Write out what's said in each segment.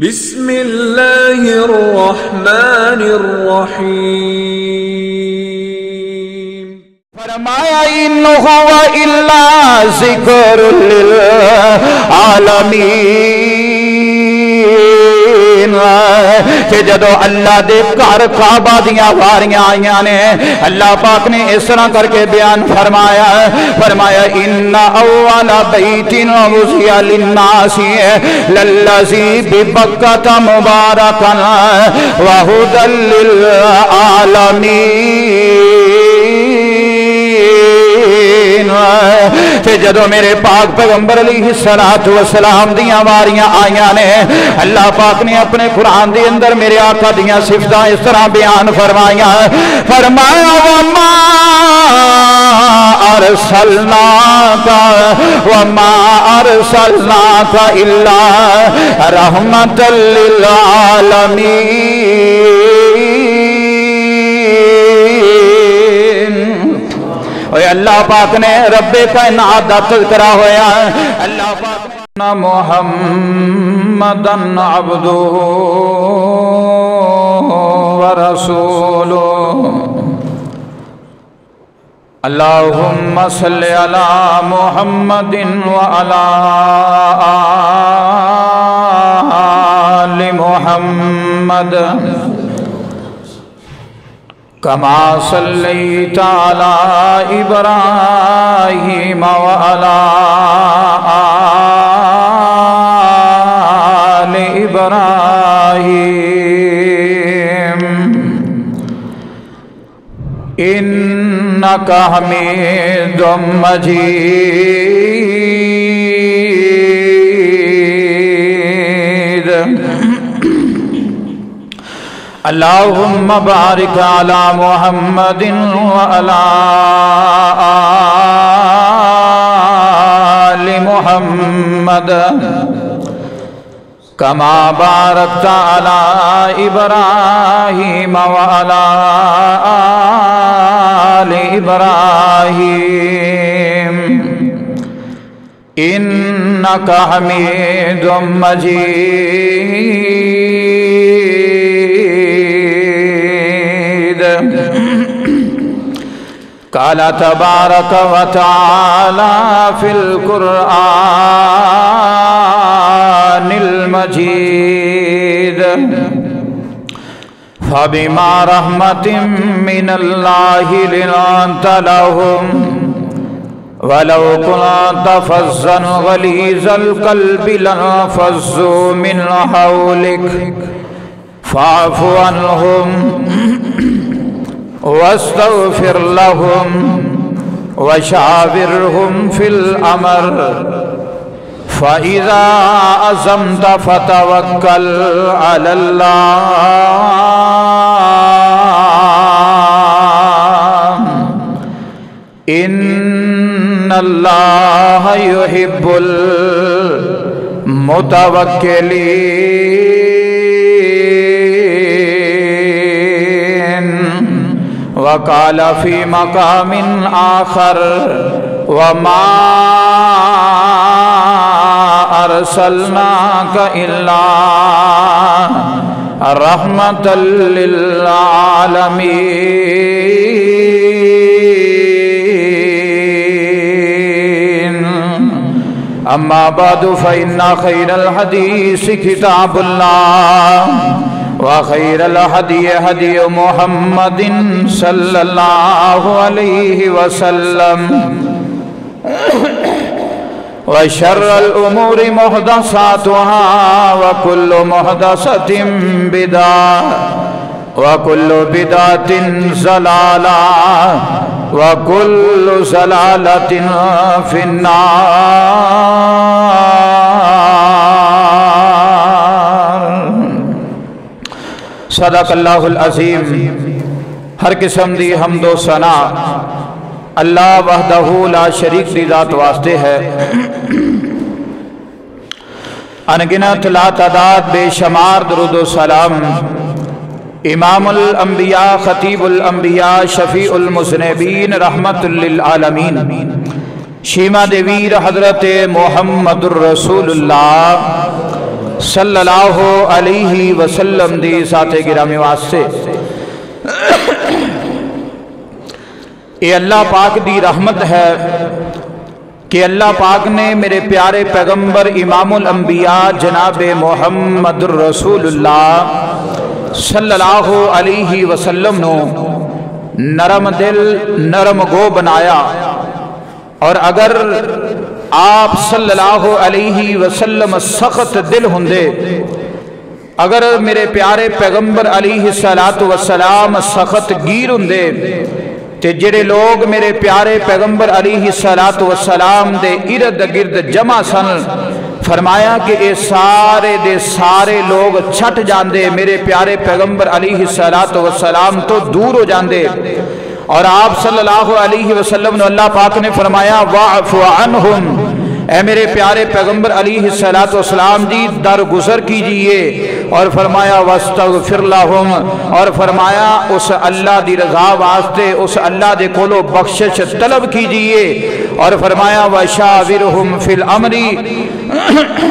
بسم اللہ الرحمن الرحیم۔ فرمایا ان هو الا ذکر للعالمین کہ جدو اللہ دے گھر کعبہ دیاں واریاں آئیاں نے اللہ پاک نے اس طرح کر کے بیان فرمایا ان اول بیت وضع للناس للذی ببکۃ مبارکا وہدی للعالمین۔ کہ جدو میرے پاک پیغمبر علیہ السلام دیاں واریاں آئیاں نے اللہ پاک نے اپنے قرآن دے اندر میرے آقا دیاں صفتاں اس طرح بیان فرمایا وما ارسلناک الا رحمۃ للعالمین۔ اللہ پاک نے رب کائنات دا تذکرہ ہویا اللہ پاک نے محمدن عبدہ ورسولہ اللہم صلی علی محمد وعلی آل محمد کما صلیت علی ابراہیم وعلی آل ابراہیم انک حمید مجید۔ اللہم بارک علی محمد وعلی آل محمد کما بارکت علی ابراہیم وعلی آل ابراہیم انک حمید مجید۔ قال تبارک و تعالی فی القرآن المجید فبما رحمت من اللہ لنت لهم ولو كنت فظا غلیظ القلب لانفضوا من حولك فاعف عنهم واستغفر لهم وشاورهم في الأمر فإذا عزمت فتوكل على الله إن الله يحب المتوكلين۔ وقال في مقام آخر وما أرسلناك إلا رحمة للعالمين۔ أما بعد فإن خير الحديث كتاب الله وخير الهدي هدي محمد صلى الله عليه وسلم وشر الأمور محدثاتها وكل محدثة بدعة وكل بدعة ضلالة وكل ضلالة في النار۔ صدق اللہ العظیم۔ ہر قسم دی حمد و ثنا اللہ وحدہ لا شریک دی ذات واسطے ہے۔ انگنت لا تعداد بے شمار درود و سلام امام الانبیاء خطیب الانبیاء شفیع المذنبین رحمت للعالمین شیما دیویر حضرت محمد الرسول اللہ सल्लल्लाहु अलैहि वसल्लम दी साथे गिरामी वास्ते ये अल्लाह पाक दी रहमत है कि अल्लाह पाक ने मेरे प्यारे पैगंबर इमामुल अंबिया जनाब मुहम्मद रसूलुल्लाह सल्लल्लाहु अलैहि वसल्लम नो नरम दिल नरम गो बनाया। और अगर आप सल्लल्लाहु अलैहि वसल्लम सख्त दिल हुंदे, अगर मेरे प्यारे पैगंबर अलैहि सलातु वसलाम सख्त गीर हुंदे ते जेड़े लोग मेरे प्यारे पैगंबर अलैहि सलातु वसलाम दे इर्द गिर्द जमा सन, फरमाया कि ये सारे दे सारे लोग छट जांदे, मेरे प्यारे पैगंबर अलैहि सलातु वसलाम तो दूर हो जांदे। और आप सल्लल्लाहु अलैहि वसल्लम ने अल्लाह पाक ने फरमाया वाफ़ु अन्हुम, ऐ मेरे प्यारे पैगंबर अलैहि सलातु वसलाम जी दरगुजर कीजिए। और फरमाया वस्तगफिर लहुम, और फरमाया उस अल्लाह दी रज़ा वास्ते उस अल्लाह दे कोलो बख्शिश तलब कीजिए। और फरमाया वशाविरहुम फिल अमरी,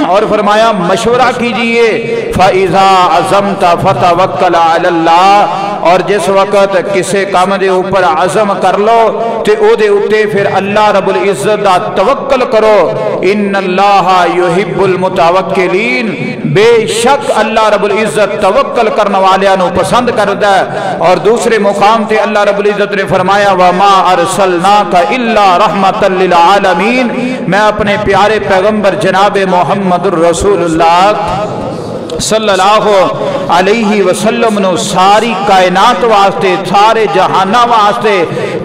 और फरमाया मशवरा कीजिए। फ़इज़ा अज़मता फ़तवक्कल अलल्लाह, और जिस वक़्त किसी काम दे ऊपर अज़म कर लो ते ओदे उत्ते फिर अल्लाह रब्बुल इज़्ज़त दा तवक्कल करो। इन्नल्लाहा युहिब्बुल मुतवक्किलीन, बेशक अल्लाह रब्बुल इज़्ज़त तवक्कल करने वालियां नु पसंद करदा है। और दूसरे मुकाम ते अल्लाह रब्बुल इज़्ज़त ने फरमाया वमा अरसलनाका इल्ला रहमतल लिल आलमीन, मैं अपने प्यारे पैगंबर जनाब मुहम्मदुर रसूलुल्लाह सल्लल्लाहु अलैहि वसल्लम नु सारी कायनात वास्ते, सारे जहाना वास्ते,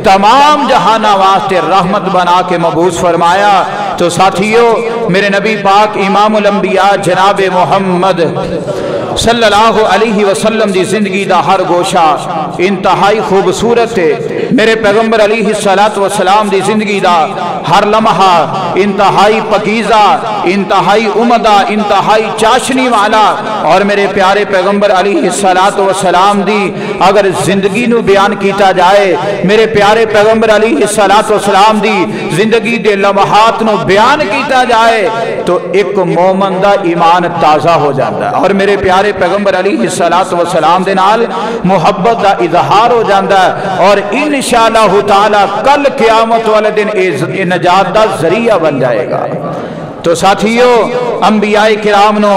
तमाम जहाना वास्ते रहमत बना के मबूस फरमाया। तो साथियों, मेरे नबी पाक इमामुल अंबिया जनाब मुहम्मद सल्लल्लाहु अलैहि वसल्लम दी जिंदगी दा हर गोशा इंतहाई खूबसूरत है। मेरे पैगंबर अलैहि सलातु वसलाम दी जिंदगी दा हर लम्हा इंतहाई पकीज़ा, इंतहाई उमदा, इंतहाई चाशनी वाला। और मेरे प्यारे पैगंबर अलैहि सलातु वसलाम दी अगर जिंदगी नू बयान किया जाए, मेरे प्यारे पैगंबर अलैहि सलातु वसलाम दी जिंदगी दे लम्हात नू बयान किया जाए तो एक मोमन दा ईमान ताज़ा हो जाता है। और मेरे प्यारे पैगंबर अलैहि सलातु वसलाम दे नाल मुहब्बत दा इजहार हो जाता है। और इंशाअल्लाह ताला कल क़यामत वाले दिन ए नजात दा जरिया बन जाएगा। तो साथियों, अंबियाए किराम नो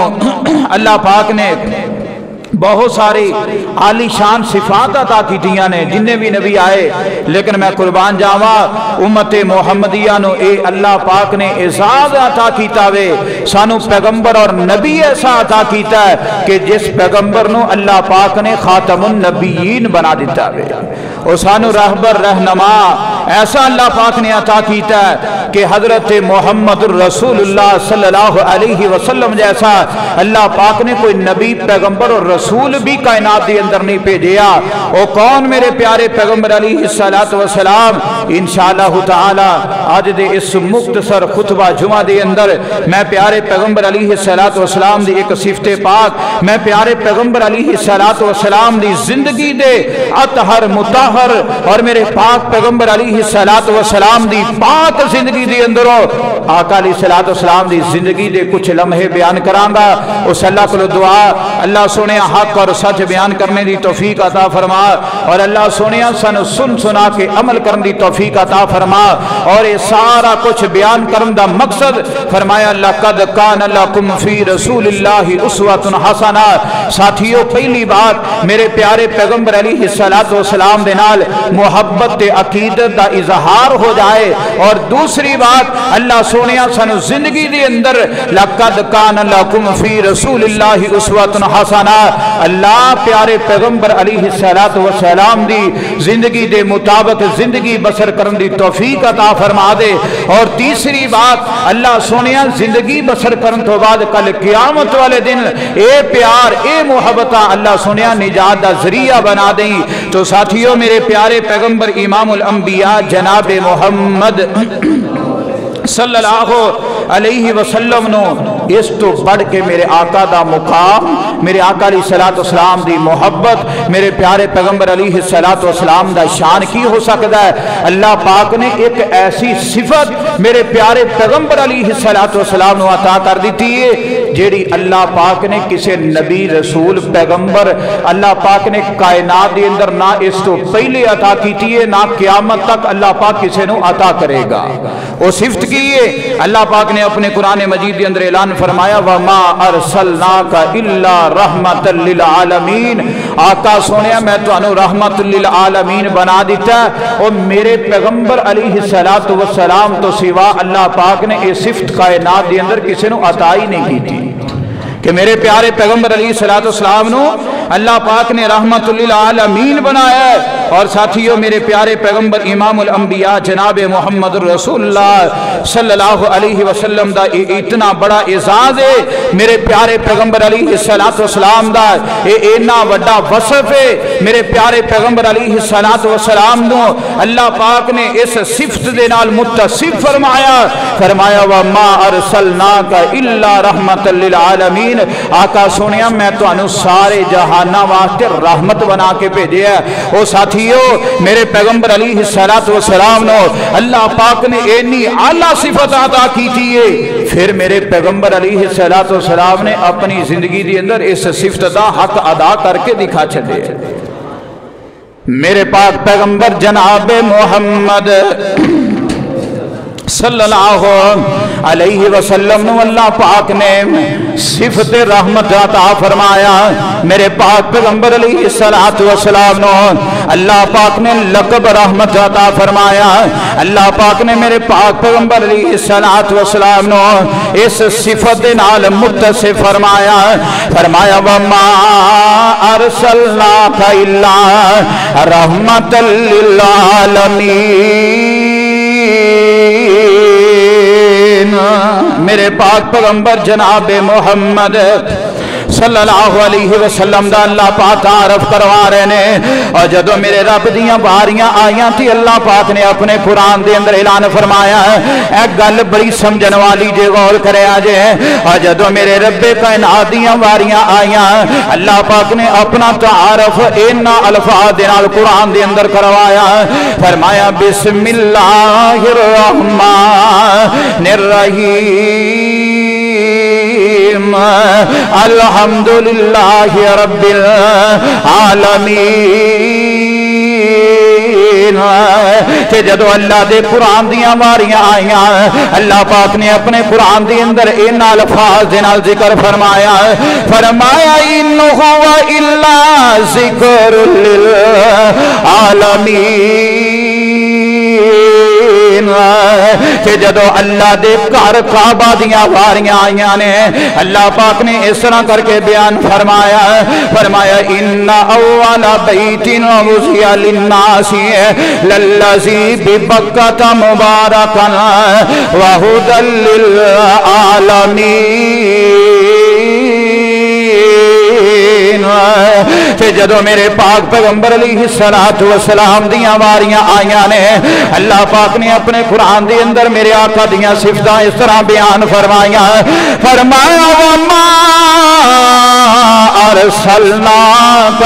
अल्लाह पाक ने बहुत सारी आलीशान सिफात अता कीतियां ने जिन्ने भी नबी आए, लेकिन मैं कुर्बान जावा उम्मत मुहम्मदिया नो ए अल्लाह पाक ने एजाज अता कीता वे। सानू पैगंबर और नबी ऐसा अता कीता है कि जिस पैगंबर नो अल्लाह पाक ने खातमुन नबीयीन बना दिता वे। और सानू रहबर रहनमा ऐसा अल्लाह पाक ने अता कीता है कि हजरत मोहम्मद रसूलुल्लाह सल्लल्लाहु अलैहि वसल्लम जैसा अल्लाह पाक ने कोई नबी पैगंबर और रसूल भी कायनात के अंदर नहीं भेजिया। वो कौन? मेरे प्यारे पैगंबर अलैहि सलातु वसलाम। इंशाअल्लाह ताला आज दे इस मुख्तसर खुतबा जुमा दे अंदर मैं प्यारे पैगंबर अलैहि सलातु वसलाम दी एक सिफते पाक, मैं प्यारे पैगंबर अलैहि सलातु वसलाम दी जिंदगी दे अतहर मुताहर और मेरे पाक पैगंबर अलैहि सलातु वसलाम दी पाक जिंदगी दे अंदरों आका अलैहि सलातु वसलाम दी जिंदगी दे कुछ लम्हे बयान करांगा। उस अल्लाह को दुआ, अल्लाह सोने हक और सच बयान करने की तौफीक अता फरमा। और अल्लाह सोने सन सुन सुना के अमल करने की तौफीक अता फरमा। और ये सारा कुछ बयान करने का मकसद फरमाया लक़द कान लकुम फी रसूलिल्लाहि उस्वतुन हसना। साथियों, पहली बात मेरे प्यारे पैगंबर अलैहि सलातु वसलाम दे नाल मुहब्बत ते अकीदत दा इजहार हो जाए। और दूसरी बात अल्लाह सोने सानू जिंदगी दे अंदर लक़द कान लकुम फी रसूलिल्लाहि उस्वतुन हसना, अल्लाह प्यारे पैगंबर अलैहि सलातु वसलाम दी जिंदगी दे मुताबिक जिंदगी बसर करने की तौफीक अता फरमा दे। और तीसरी बात अल्लाह सोने जिंदगी बसर करने तो बाद कल क़यामत वाले दिन ए प्यार ए मुहब्बत अल्लाह सोने निजात दा जरिया बना दे। तो साथियों, मेरे प्यारे पैगंबर इमामुल अंबिया जनाब मुहम्मद सल्लल्लाहु अलैहि वसल्लम नो اس تو بڑھ کے میرے آقا دا مقام، میرے آقا علیہ الصلوۃ والسلام دی محبت، میرے پیارے پیغمبر علیہ الصلوۃ والسلام دا شان کی ہو سکتا ہے؟ اللہ پاک نے ایک ایسی صفت میرے پیارے پیغمبر علیہ الصلوۃ والسلام نو عطا کر دیتی ہے جیڑی اللہ پاک نے کسی نبی رسول پیغمبر اللہ پاک نے کائنات دے اندر نہ اس تو پہلے عطا کیتی ہے، نہ قیامت تک اللہ پاک کسی نو عطا کرے گا۔ وہ صفت کی ہے اللہ پاک نے اپنے قرآن مجید کے اندر اعلان فرمایا وَمَا أَرْسَلْنَاكَ إِلَّا رَحْمَةً لِلْعَالَمِينَ، آقا سونیا میں تو انو رحمت للعالمین بنا دیتا ہے، اور میرے پیغمبر علیہ السلام تو سوا اللہ پاک نے یہ صفت کائنات دے اندر کسی نو عطا ہی نہیں کی تھی کہ میرے پیارے پیغمبر علیہ السلام نو اللہ پاک نے رحمت للعالمین بنایا ہے۔ اور ساتھیوں میرے پیارے پیغمبر امام الانبیاء جناب محمد رسول اللہ صلی اللہ علیہ وسلم دا اتنا بڑا اعزاز ہے، میرے پیارے پیغمبر علیہ السلام دا اتنا بڑا وصف ہے، میرے پیارے پیغمبر علیہ السلام نو اللہ پاک نے اس صفت دے نال متصف فرمایا وَمَا أَرْسَلْنَاكَ إِلَّا رَحْمَةً لِلْعَالَمِينَ، آقا سونیا میں تو انو سارے جہانہ واسطے رحمت بنا کے بھیجے ہے۔ او ساتھیو میرے پیغمبر علیہ السلام نو اللہ پاک نے اینی اعلیٰ صفت عطا کی تھی، پھر میرے پیغمبر علیہ السلام نے اپنی زندگی دی اندر اس صفت دا حق ادا کر کے دکھا چھڑے۔ میرے پاک پیغمبر جناب محمد صلی اللہ علیہ وسلم نو اللہ پاک نے صفت رحمت عطا فرمایا، میرے پاک پیغمبر علیہ السلام نو اللہ پاک نے لقب رحمت عطا فرمایا، اللہ پاک نے میرے پاک پیغمبر علیہ السلام نو اس صفت نال متصف فرمایا وَمَا أَرْسَلْنَاكَ إِلَّا رَحْمَةً لِلْعَالَمِينَ، میرے پاک پیغمبر جناب محمد صلی اللہ علیہ وسلم دا اللہ پاک تعارف کروا رہے نے۔ اور جدو میرے رب دیاں باریاں آیاں تھی اللہ پاک نے اپنے قرآن دے اندر اعلان فرمایا ہے، اے گل بڑی سمجھن والی جے غور کرے آجے۔ اور جدو میرے رب کائنات دیاں باریاں آیاں اللہ پاک نے اپنا تعارف اینا الفاظ دے نال قرآن دے اندر کروایا، فرمایا بسم اللہ الرحمن الرحیم الحمدللہ رب العالمین۔ کہ جدو اللہ دے قرآن دیاں واریاں آئیاں اللہ پاک نے اپنے قرآن دے اندر ان الفاظ دے نال ذکر فرمایا انہو الا ذکر للعالمین۔ کہ جدو اللہ دے گھر کعبہ دیاں واریاں آئیاں نے اللہ پاک نے اس طرح کر کے بیان فرمایا ان اول بیت وضع للناس للذی ببکۃ مبارکا وہدی للعالمین۔ کہ جدو میرے پاک پیغمبر علیہ السلام دیاں واریاں آئیاں نے اللہ پاک نے اپنے قرآن دے اندر میرے آقا دیاں صفتاں اس طرح بیان فرمایا وَمَا أَرْسَلْنَاكَ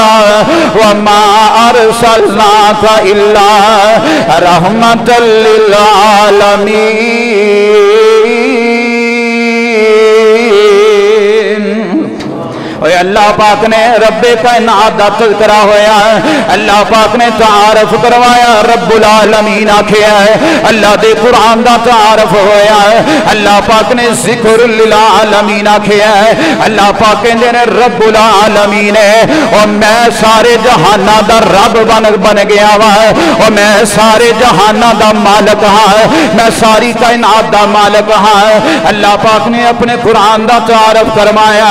إِلَّا رَحْمَةً لِلْعَالَمِينَ۔ اور اللہ پاک نے رب کائنات دا تذکرہ ہویا ہے، اللہ پاک نے تعارف کروایا رب العالمین آکھیا ہے، اللہ دے قرآن دا تعارف ہویا ہے، اللہ پاک نے ذکر للعالمین آکھیا ہے، اللہ پاک کہندے نے رب العالمین ہے، اور میں سارے جہانہ دا رب بن گیا وا ہے، اور میں سارے جہانہ دا مالک ہاں، میں ساری کائنات دا مالک ہاں۔ اللہ پاک نے اپنے قرآن دا تعارف فرمایا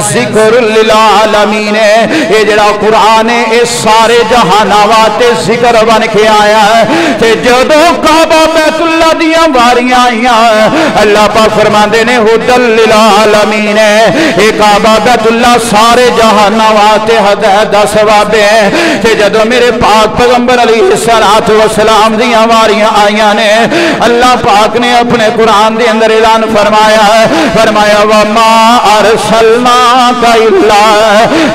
ذکر للعالمین یہ جڑا قرآن ہے یہ سارے جہانات ذکر بن کے آیا ہے تے جدوں کعبہ بیت اللہ دیاں واریاں آئیاں اللہ پاک فرماندے نے ھدی للعالمین یہ کعبہ بیت اللہ سارے جہانات ہدایت دا سبب ہے تے جدوں میرے پاک پیغمبر علیہ الصلوۃ والسلام دیاں واریاں آئیاں نے اللہ پاک نے اپنے قرآن دے اندر اعلان فرمایا وما ارسلناک الا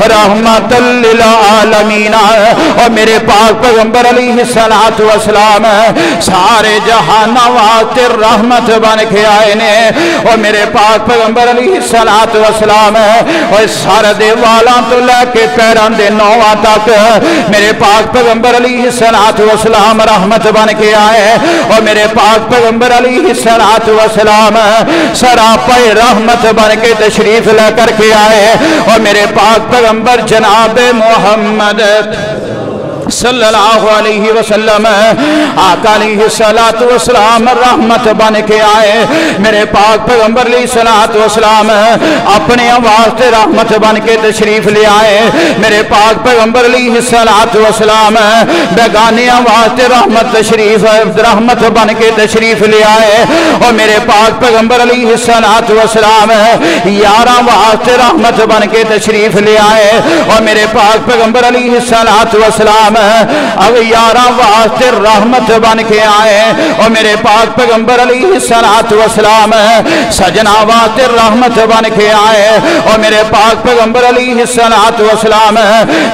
رحمت للعالمین اور میرے پاک پیغمبر علیہ الصلوۃ والسلام سارے جہاناں واسطے رحمت بن کے آئے نے اور میرے پاک پیغمبر علیہ الصلوۃ والسلام اور سر دے والاں تو لے کے پیراں دے نواں تک میرے پاک پیغمبر علیہ الصلوۃ والسلام رحمت بن کے آئے اور میرے پاک پیغمبر علیہ الصلوۃ والسلام سراپا رحمت بن کے تشریف لے کر کے آئے اور میرے پاک پیغمبر جناب محمد صلی اللہ علیہ وسلم آقا علیہ الصلوۃ والسلام رحمت بن کے آئے میرے پاک پیغمبر علیہ الصلوۃ والسلام اپنے واسطے رحمت بن کے تشریف لے آئے میرے پاک پیغمبر علیہ الصلوۃ والسلام بیگانیاں واسطے رحمت بن کے تشریف لے آئے اور میرے پاک پیغمبر علیہ الصلوۃ والسلام یاراں واسطے رحمت بن کے تشریف لے آئے اور میرے پاک پیغمبر علیہ الصلوۃ والسلام اب یاراں واسطے رحمت بن کے آئے اور میرے پاک پیغمبر علیہ الصلوۃ والسلام سجنا واسطے رحمت بن کے آئے اور میرے پاک پیغمبر علیہ الصلوۃ والسلام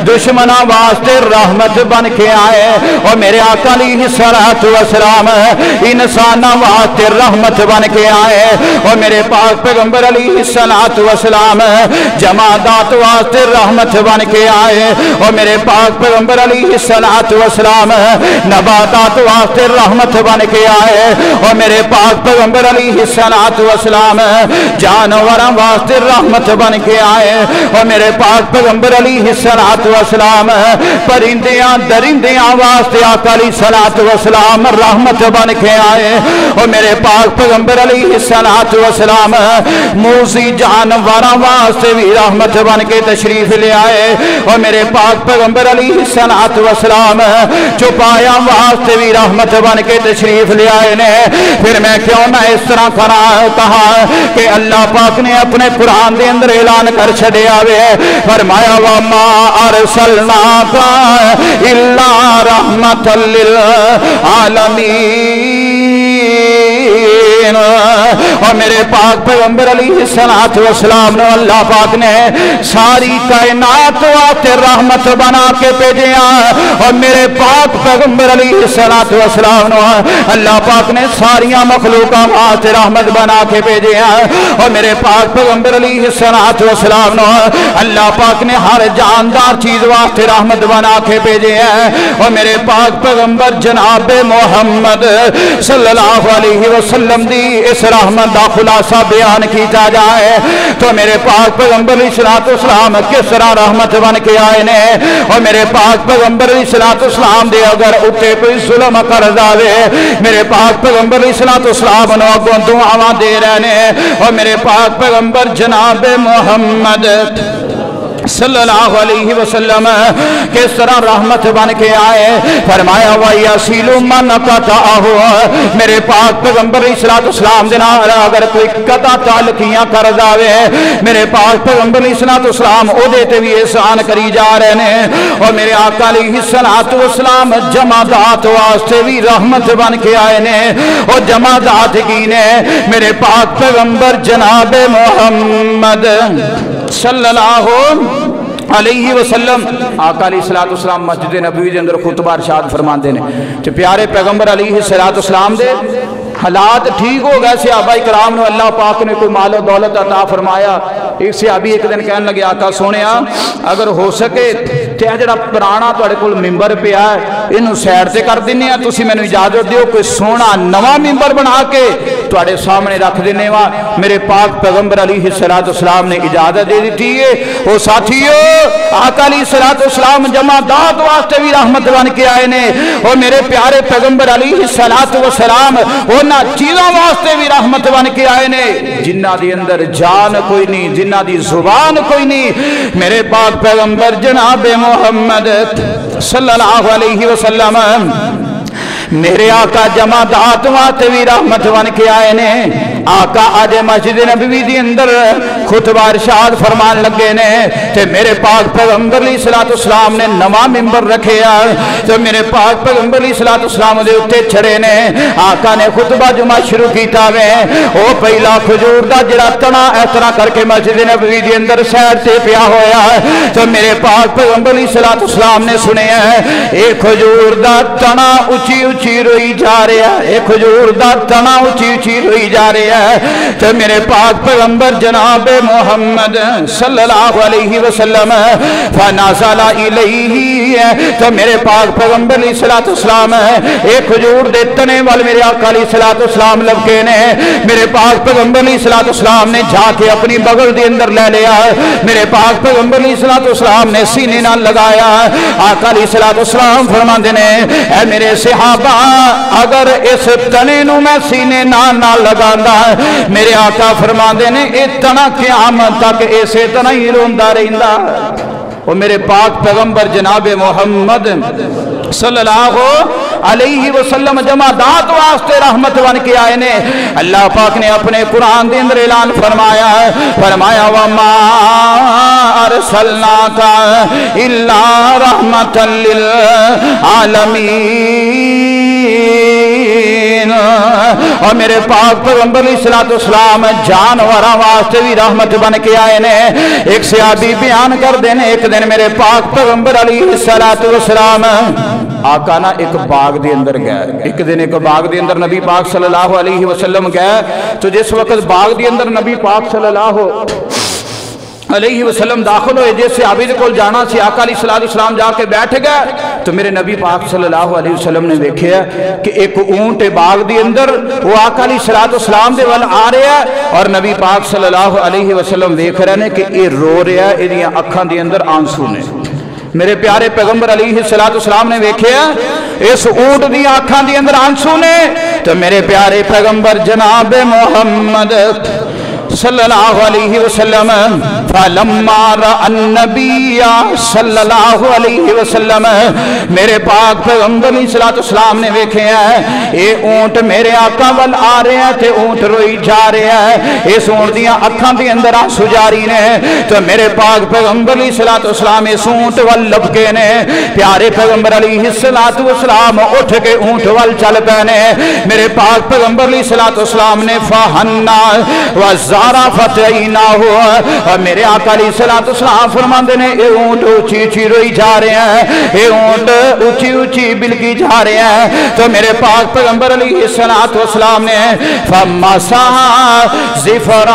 دشمناں واسطے رحمت بن کے آئے اور میرے آقا علیہ الصلوۃ والسلام انساناں واسطے رحمت بن کے آئے اور میرے پاک پیغمبر علیہ الصلوۃ والسلام جمادات واسطے رحمت بن کے آئے اور میرے پاک پیغمبر علیہ الصلوۃ والسلام نباتات واسطے رحمت بن کے آئے اور میرے پاک پیغمبر علیہ الصلوۃ والسلام جانوراں واسطے رحمت بن کے آئے اور میرے پاک پیغمبر علیہ الصلوۃ والسلام پرندیاں درندیاں واسطے آقا علیہ الصلوۃ والسلام رحمت بن کے آئے اور میرے پاک پیغمبر علیہ الصلوۃ والسلام موذی جانوراں واسطے بھی رحمت بن کے تشریف لے آئے اور میرے پاک پیغمبر علیہ الصلوۃ والسلام چوپایا واسطے بھی رحمت بن کے تشریف لے آئے نے پھر میں کیوں نہ اس طرح کہا کہ اللہ پاک نے اپنے قرآن دے اندر اعلان کر چھڑیا وے فرمایا وما ارسلناک الا رحمت للعالمین اور میرے پاک پیغمبر علیہ الصلوۃ والسلام نے اللہ پاک نے ساری کائنات واسطے رحمت بنا کے بھیجیا اور میرے پاک پیغمبر علیہ الصلوۃ والسلام نے اللہ پاک نے ساریاں مخلوقات واسطے رحمت بنا کے بھیجیا اور میرے پاک پیغمبر علیہ الصلوۃ والسلام نے اللہ پاک نے ہر جاندار چیز واسطے رحمت بنا کے بھیجیا اور میرے پاک پیغمبر جناب محمد صلی اللہ علیہ وسلم دی اس رحمت دا خلاصہ بیان کیتا جائے تو میرے پاک پیغمبر علیہ الصلوۃ والسلام کس طرح رحمت بن کے آئے نے اور میرے پاک پیغمبر علیہ الصلوۃ والسلام دے اگر اتے کوئی ظلم کر داوے میرے پاک پیغمبر علیہ الصلوۃ والسلام نو اگوں دعاواں دے رہے ہیں اور میرے پاک پیغمبر جناب محمد صلی اللہ علیہ وسلم کس طرح رحمت بن کے آئے فرمایا وَيَسِلُ مَنْ قَطَعَهُ میرے پاک پیغمبر علیہ الصلوۃ والسلام دے نال اگر کوئی قطع تعلقیاں کر داوے میرے پاک پیغمبر علیہ الصلوۃ والسلام او دے تے بھی احسان کری جا رہے ہیں اور میرے آقا علیہ الصلوۃ والسلام جمادات واسطے بھی رحمت بن کے آئے نے اور جمادات کی نے میرے پاک پیغمبر جناب محمد صلی اللہ علیہ وسلم آقا علیہ الصلوۃ والسلام مسجد نبوی دے اندر خطبہ ارشاد فرماندے نے کہ پیارے پیغمبر علیہ الصلوۃ والسلام دے حالات ٹھیک ہو گئے صحابہ کرام نے اللہ پاک نے کوئی مال و دولت عطا فرمایا ایک صحابی ایک دن کہنے لگے آقا سونیا اگر ہو سکے تے جڑا پرانا تواڈے کول ممبر پیا ہے اینو سائڈ تے کر دیننے آ تسی مینوں اجازت دیو کوئی سونا نواں ممبر بنا کے تواڈے سامنے رکھ دینے وا میرے پاک پیغمبر علیہ الصلوۃ والسلام نے اجازت دے دیتی ہے او ساتھیو آقا علیہ الصلوۃ والسلام جمادات واسطے بھی رحمت بن کے آئے نے اور میرے پیارے پیغمبر علیہ الصلوۃ والسلام انہاں چیزاں واسطے بھی رحمت بن کے آئے نے جنہاں دے اندر جان کوئی نہیں जिन्हां दी जुबान कोई नहीं। मेरे पाक पैगंबर जनाब मुहम्मद सल्लल्लाहु अलैहि वसल्लम मेरे आका जमादात वास्ते भी रहमत बन के आए ने। आका आज मस्जिद नबवी दी अंदर खुतबा इरशाद फरमान लगे ने ते मेरे पाक पैगंबर अलैहिस्सलातु वस्सलाम ने नवा मिंबर रखे तो मेरे पाक पैगंबर अलैहिस्सलाम दे उत्ते चढ़े ने। आका ने खुतबा जुमा शुरू कीता वे ओ पहला खजूर दा जड़ा तना इस तरह करके मस्जिद नबवी दी अंदर साइड ते पिया होया तो मेरे पाक पैगंबर अलैहिस्सलाम ने सुनिया ए खजूर दा तना उची उची रोई जा रहा है, खजूर दा तना उची उची रोई जा रहा है। तो मेरे पाक पैगंबर जनाब मुहम्मद सल्लल्लाहु अलैहि वसल्लम फनाज़ला इलैहि तो मेरे पाक पैगंबर अलैहिस्सलाम एक खजूर दे तने वाल मेरे आका अलैहिस्सलाम लपके ने। मेरे पाक पैगंबर अलैहिस्सलाम ने जाके अपनी बगल दे अंदर ले लिया। मेरे पाक पैगंबर अलैहिस्सलाम ने सीने नाल लगाया। आका अलैहिस्सलाम फरमांदे ने ऐ मेरे सहाबा अगर इस तने नू मैं सीने नाल नाल लगांदा मेरे आका फरमांदे ने ये तना क़यामत तक इसे तना ही रोंदा रहिंदा। और मेरे पाक पैगंबर जनाब मुहम्मद सल्लल्लाहु अलैहि वसल्लम जमादात वास्ते रहमत बन के आए ने। अल्लाह पाक ने अपने कुरान के अंदर ऐलान फरमाया वमा अरसलनाका इल्ला रहमतल लिल आलमीन। और मेरे पाक पैगंबर अलैहिस्सलाम जानवरों वास्ते भी रहमत बन के आए ने। एक सहाबी बयान कर देने एक दिन मेरे पाक पैगंबर अलैहिस्सलाम आका ना एक बाग दे अंदर गए। एक दिन एक बाग दे अंदर नबी पाक सल्लल्लाहु अलैहि वसल्लम गए तो जिस वक्त बाग दे अंदर नबी पाक सल्लल्लाहु अलैहि वसल्लम दाखिल होए जिस आबिद को जाना सी आका अलैहिस्सलाम जाके बैठ गए तो मेरे नबी पाक सल्लल्लाहु अलैहि वसल्लम ने देखा कि एक ऊंट बाग दे अंदर वो आका अलैहिस्सलाम दे वल आ रहा है और नबी पाक सल्लल्लाहु अलैहि वसल्लम देख रहे हैं कि ये रो रहा है, इहदियां अखां दे अंदर आंसू ने। मेरे प्यारे पैगंबर अलैहिस्सलाम ने देखा इस ऊंट दी अखां दे अंदर आंसू ने तो मेरे प्यारे पैगंबर जनाब मुहम्मद सल्लल्लाहु अलैहि वसल्लम फलम्मा रअन नबिय्या सल्लल्लाहु अलैहि वसल्लम मेरे पाक पैगंबर अलैहिस्सलाम ने देखे है ये ऊंट मेरे आका वल आ रहे हैं ते ऊंट रोई जा रहे हैं। इस ऊंट दियां अखां दे अंदर आंसू जारी ने तो मेरे पाक पैगंबर अलैहिस्सलाम इस ऊंट वल लपके ने। प्यारे पैगंबर अलैहिस्सलाम उठ के ऊंट वल चल पे ने। मेरे पाक पैगंबर अलैहिस्सलाम ने फहन्ना व फतईना हुआ और मेरे आका अलैहिस्सलाम फरमाते ने ये ऊंट ऊंची ऊंची रोई जा रहे हैं, ये ऊंट ऊंची ऊंची बिलकी जा रहे हैं। तो मेरे पाक पैगंबर अलैहिस्सलाम ने फमसा ज़िफरा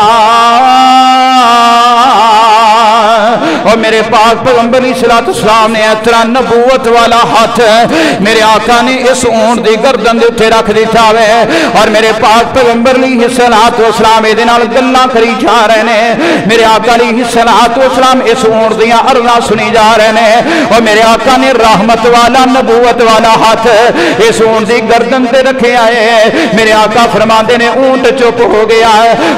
और मेरे पाक पैगंबर अलैहिस्सलाम ने इतना नबूवत वाला हाथ मेरे आका ने इस ऊंट की गर्दन के उत्ते रख दिता है और मेरे पाक पैगंबर अलैहिस्सलाम इहदे नाल गल्लां करी जा रहे हैं। मेरे आका अलैहिस्सलाम इस ऊंट दियां अर्ज़ां सुनी जा रहे हैं और मेरे आका ने रहमत वाला नबूवत वाला हाथ इस ऊंट की गर्दन से रखे आए। मेरे आका फरमाते ने ऊंट चुप हो गया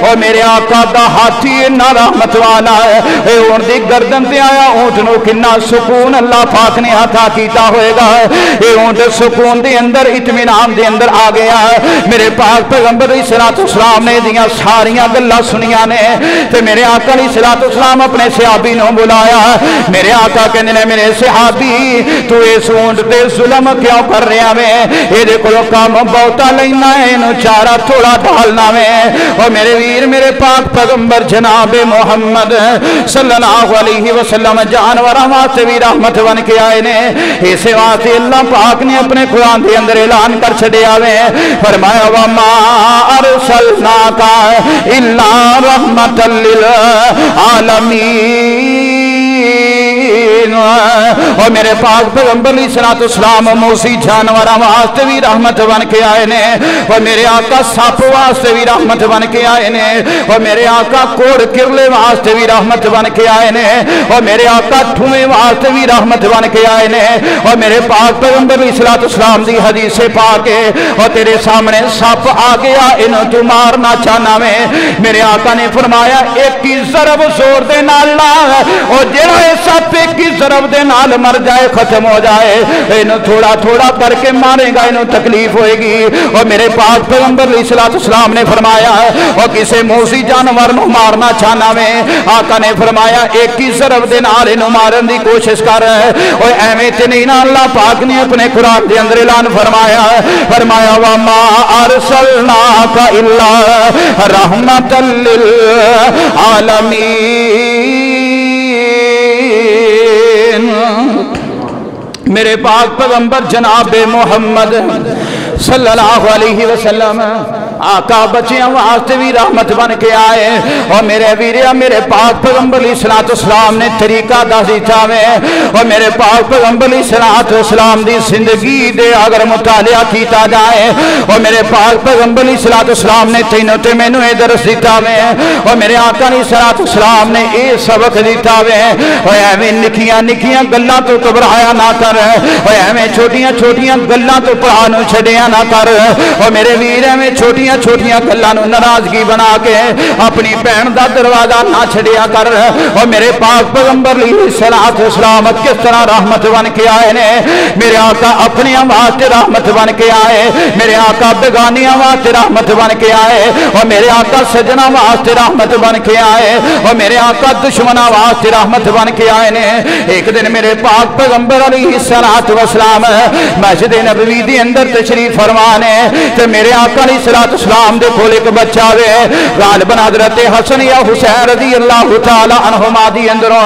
और मेरे आका का हाथी इन्ना रहमत वाला है ऊंट की गर्दन से आया। ऊंट नूं किन्ना सुकून अल्लाह पाक ने अता कीता होएगा। ये ऊंट सुकून के अंदर इत्मीनान के अंदर आ गया। मेरे पाक पैगंबर अलैहिस्सलाम ने दियां सारियां गल्लां सुनिया ने ते मेरे आका अलैहिस्सलाम अपने सहाबी नूं बुलाया। मेरे आका कहंदे ने मेरे सहाबी तू इस ऊंट ते जुल्म क्यों कर रहा वे? इहदे कोलों काम बहुता लैना है, इहनूं चारा थोड़ा डालना वे। और मेरे वीर मेरे पाक पैगंबर जनाब मुहम्मद सल्लल्लाहु अलैहि वसल्लम जानवरां वास्ते भी रहमत बन के आए ने। इस वास्ते अल्लाह पाक ने अपने कुरान के अंदर ऐलान कर छड़िया वे फरमाया वमा अरसलनाका इल्ला रहमतल लिल आलमीन। और मेरे पाक पैगंबर अलैहिस्सलाम मूसी जानवर वास्ते भी रहमत बन के आए ने और मेरे आका सप वास्ते भी रहमत बन के आए ने और मेरे आका कोड़ किरले वास्ते भी रहमत बन के आए ने और मेरे आका ठुए वास्ते भी रहमत बन के आए ने और मेरे पाक पैगंबर अलैहिस्सलाम दी हदीस पा के और तेरे सामने सप आ गया इन्हों तू मारना चाहना में मेरे आका ने फरमाया एक ही ज़रब जोर दे नाल ला और जेड़ा सप एक ही ज़रब दे नाल मर जाए खत्म हो जाए इन्हों थोड़ा थोड़ा करके मारेगा इन्हों तकलीफ होएगी और मेरे पाक पैगंबर अलैहिस्सलाम ने फरमाया और किसी मूसी जानवर को मारना चाहना में आका ने फरमाया एक ही ज़रब दे नाल इन्हों मारन की कोशिश कर और एवें ते नहीं ना अल्लाह पाक ने अपने कुरान के अंदर ऐलान फरमाया वमा अरसलनाका इल्ला रहमतल लिल आलमीन। मेरे पाक पैगंबर जनाब मोहम्मद सल्लल्लाहु अलैहि वसल्लम आका बच्चियों वास्ते भी रहमत बन के आए और मेरे वीरिया मेरे पाक पैगंबर अलैहिस्सलाम ने तरीका दस दिता वे और मेरे पाक पैगंबर अलैहिस्सलाम दी जिंदगी दे अगर मुतालिया किया जाए और मेरे पाक पैगंबर अलैहिस्सलाम ने तीनों ते मैनू ये दर्स दिता वे और मेरे आका अलैहिस्सलाम ने ये सबक दिता वे और एवें निक्कियां निक्कियां गल्लां तो घबराया ना कर और एवें छोटियां छोटियां गल्लां तो भरा नूं छड्डिया ना कर और मेरे वीर एवें छोटियां छोटियां गल्लां नूं नाराजगी बना के अपनी भैन दा दरवाजा ना छड्डिया कर और मेरे पाक पैगंबर अलैहिस्सलाम किस तरह रहमत बन के आए ने मेरे आका अपने वास्ते रहमत बन के आए मेरे आका बेगानियां वास्ते रहमत बन के आए और मेरे आका सजना वास्ते रहमत बन के आए और मेरे आका दुश्मना वास्ते रहमत बन के आए ने। एक दिन मेरे पाक पैगंबर अलैहिस्सलाम मस्जिद नबवी दे अंदर तशरीफ फरमा ने ते मेरे आका अलैहिस्सलाम दे कोल एक बच्चा वे गालिबन हज़रत हसन या हुसैन रज़ी अल्लाह तआला अन्हुमा दी अंदरों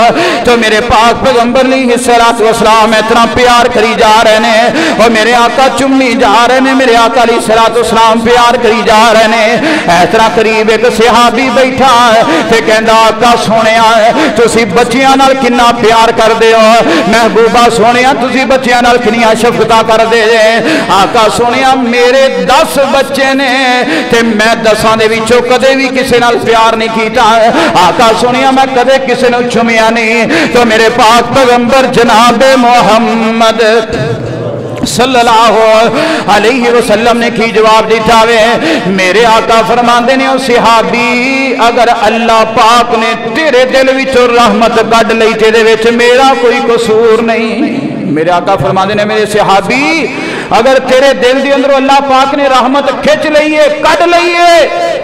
तो मेरे पाक पैगंबर अलैहिस्सलाम इतना प्यार करी जा रहे ने और मेरे आका चुम्मी जा रहे ने मेरे आका अलैहिस्सलाम प्यार करी जा रहे ने। इस तरह करीब एक सहाबी बैठा ते कहंदा आका सोहणिया तुसी बच्चियां नाल किन्ना प्यार करदे हो महबूबा सोहणिया तुसी बच्चियां नाल किन्नियां शफकतां करदे जे आका सोहणिया मेरे 10 बच्चे ने ते मैं 10 दे विचों कदे भी किसी नाल प्यार नहीं कीता आका सोहणिया मैं कदे किसी नूं चुमिया नहीं तो मेरे पाक पैगंबर जनाब मोहम्मद सल्लल्लाहु अलैहि वसल्लम ने की जवाब दिता वे मेरे आका फरमांदे ने ओ सहाबी अगर अल्लाह पाक ने तेरे दिल विचों रहमत कढ लई तेरे विच मेरा कोई कसूर नहीं। मेरे आका फरमांदे ने मेरे सहाबी अगर तेरे दिल के अंदर अल्लाह पाक ने रहमत खिंच लईए कढ लईए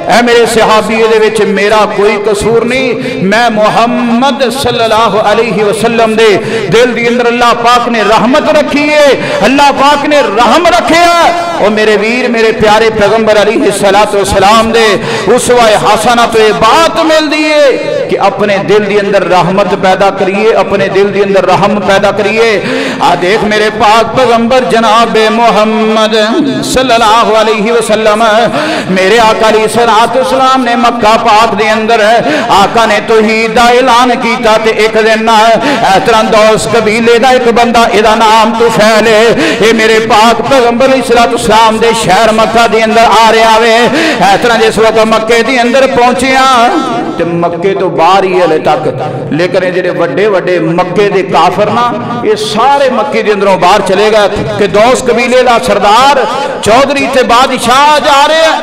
ऐ मेरे सहाबी दे विच मेरा कोई कसूर नहीं मैं मुहम्मद सल्लल्लाहु अलैहि वसल्लम दे दिल के अंदर अल्लाह पाक ने रहमत रखी है अल्लाह पाक ने रहम रखे और मेरे वीर मेरे प्यारे पैगंबर अलैहिस्सलाम दे उसवा हसना तो ये बात मिलती है कि अपने दिल के अंदर रहमत पैदा करिए अपने दिल के अंदर रहम पैदा करिए। आ देख मेरे पाक पैगंबर जनाब मोहम्मद सल्लल्लाहु अलैहि वसल्लम मेरे आका अलैहिस्सलाम ने मक्का पाक दे अंदर आका ने तौहीद दा ऐलान कीता ते एक दिन इस तरह दौस कबीले दा एक बंदा इहदा नाम तुफैल है ये मेरे पाक पैगंबर अलैहिस्सलाम दे शहर मक्का दे अंदर आ रहा वे इस तरह जिस वक्त मक्के दे अंदर पहुंचिया ते मक्के तो बाहर ही हले तक लेकिन जेडे वड्डे वड्डे मक्के दे काफिर ना ये सारे मक्के दे अंदरों बाहर चले गए कि दौस कबीले दा सरदार चौधरी ते बादशाह जा रहे हैं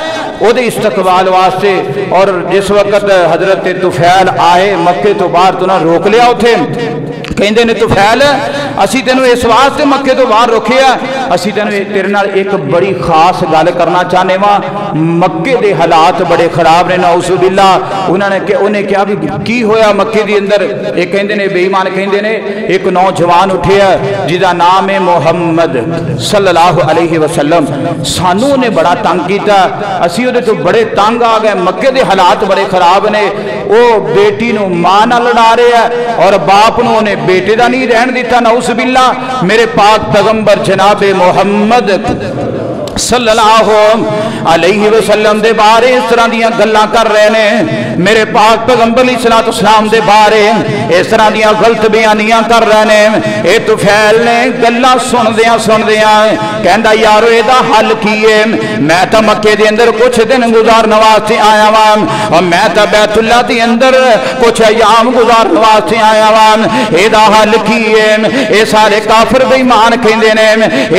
ओदे इस्तकबाल वास्ते और जिस वक्त हजरत तुफैल आए मक्के तो बाहर तो ना रोक लिया उथे कहंदे ने तुफैल असी तेनों इस वास्ते मक्के तो बाहर रोकिया असी तेरे नाल एक बड़ी खास गल करना चाहने वा मक्के दे हालात बड़े खराब ने नौजुबिल्लाह उन्होंने कहा भी की होया मक्के दे अंदर एक कहंदे ने बेईमान कहंदे ने एक नौजवान उठिया जिसका नाम है मुहम्मद सल्लल्लाहु अलैहि वसल्लम सानू ने बड़ा तंग किया असी उहदे तो बड़े तंग आ गए मक्के दे हालात बड़े खराब ने वो बेटी नूं मां नाल लड़ा रहा है और बाप नूं उहने बेटे दा नहीं रहन दिता नौजुबिल्लाह मेरे पाक पैगंबर जनाब मोहम्मद सल्लल्लाहु अलैहि वसल्लम दे बारे इस तरह दियां गल्लां कर रहे ने। मेरे पाक पैगंबर अलैहिस्सलातु वस्सलाम दे बारे इस तरह दियां गलत बयानियां कर रहे ने। ये तुफैल ने गल्लां सुनदियां कहंदा यारो एदा हल की है? मैं तो मक्के दे अंदर कुछ दिन गुजारन वास्ते आया वां और मैं तो बैतुल्लाह दे अंदर कुछ अयाम गुजारन वास्ते आया वां। एदा हल की है? ये सारे काफिर बेईमान कहंदे ने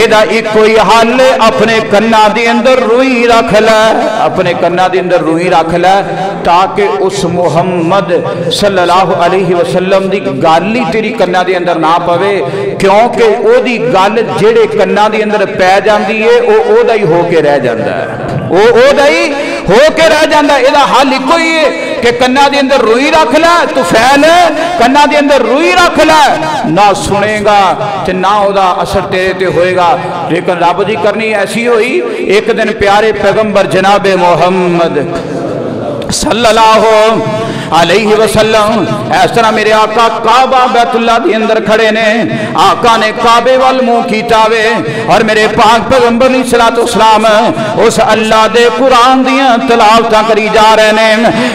एदा इक्को ही हल अपने कन्ना दे अंदर रूई रख लै, अपने कन्ना दे अंदर रूई रख लै ताकि उस मुहम्मद सल्लल्लाहु अलैहि वसल्लम दी गल ही तेरी कन्ना दे अंदर ना पवे, क्योंकि ओदी गल जेड़े कन्ना दे अंदर पै जांदी है ओदा ही होके रह जांदा है, ओदा ही होके रह जांदा है। एदा हल इक्को ही है कि कन्ना दे अंदर रूई रख लै, तुफैल कन्ना दे अंदर रूई रख लै, ना सुनेगा ते ना ओदा असर तेरे ते होएगा। लेकिन रब दी करनी ऐसी हुई, एक दिन प्यारे पैगंबर जनाबे मोहम्मद सल्लल्लाहु अलैहि वसल्लम इस तरह मेरे आका काबा बैतुल्लाह के अंदर खड़े ने। आका ने काबे वाल मुंह कीता वे और मेरे पाक पैगंबर अलैहिस्सलातु वस्सलाम उस अल्लाह दे कुरान दियां तिलावतां करी जा रहे ने।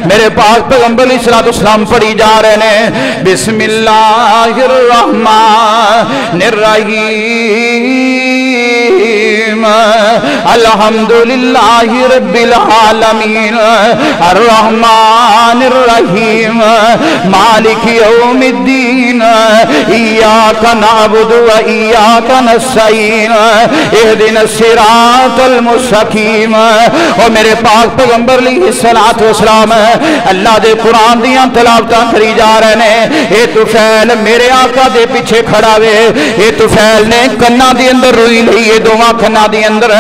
मेरे पाक पैगंबर अलैहिस्सलातु वस्सलाम पढ़ी जा रहे ने बिस्मिल्लाहिर रहमानिर रहीम अल्हम्दुलिल्लाहि रब्बिल आलमीन अर्रहमानिर रहीम मालिक यौमिद्दीन इय्याका नअबुदु व इय्याका नस्तईन इहदिनस सिरातल मुस्तकीम। ओ मेरे पाक पैगंबर अलैहिस्सलातु वस्सलाम अल्लाह दे कुरान दियां तिलावतां करी जा रहे ने। ये तुफैल मेरे आका दे पीछे खड़ा वे। ये तुफैल ने कन्ना दे अंदर रूई लई है, दोवां कन्ना दे अंदर,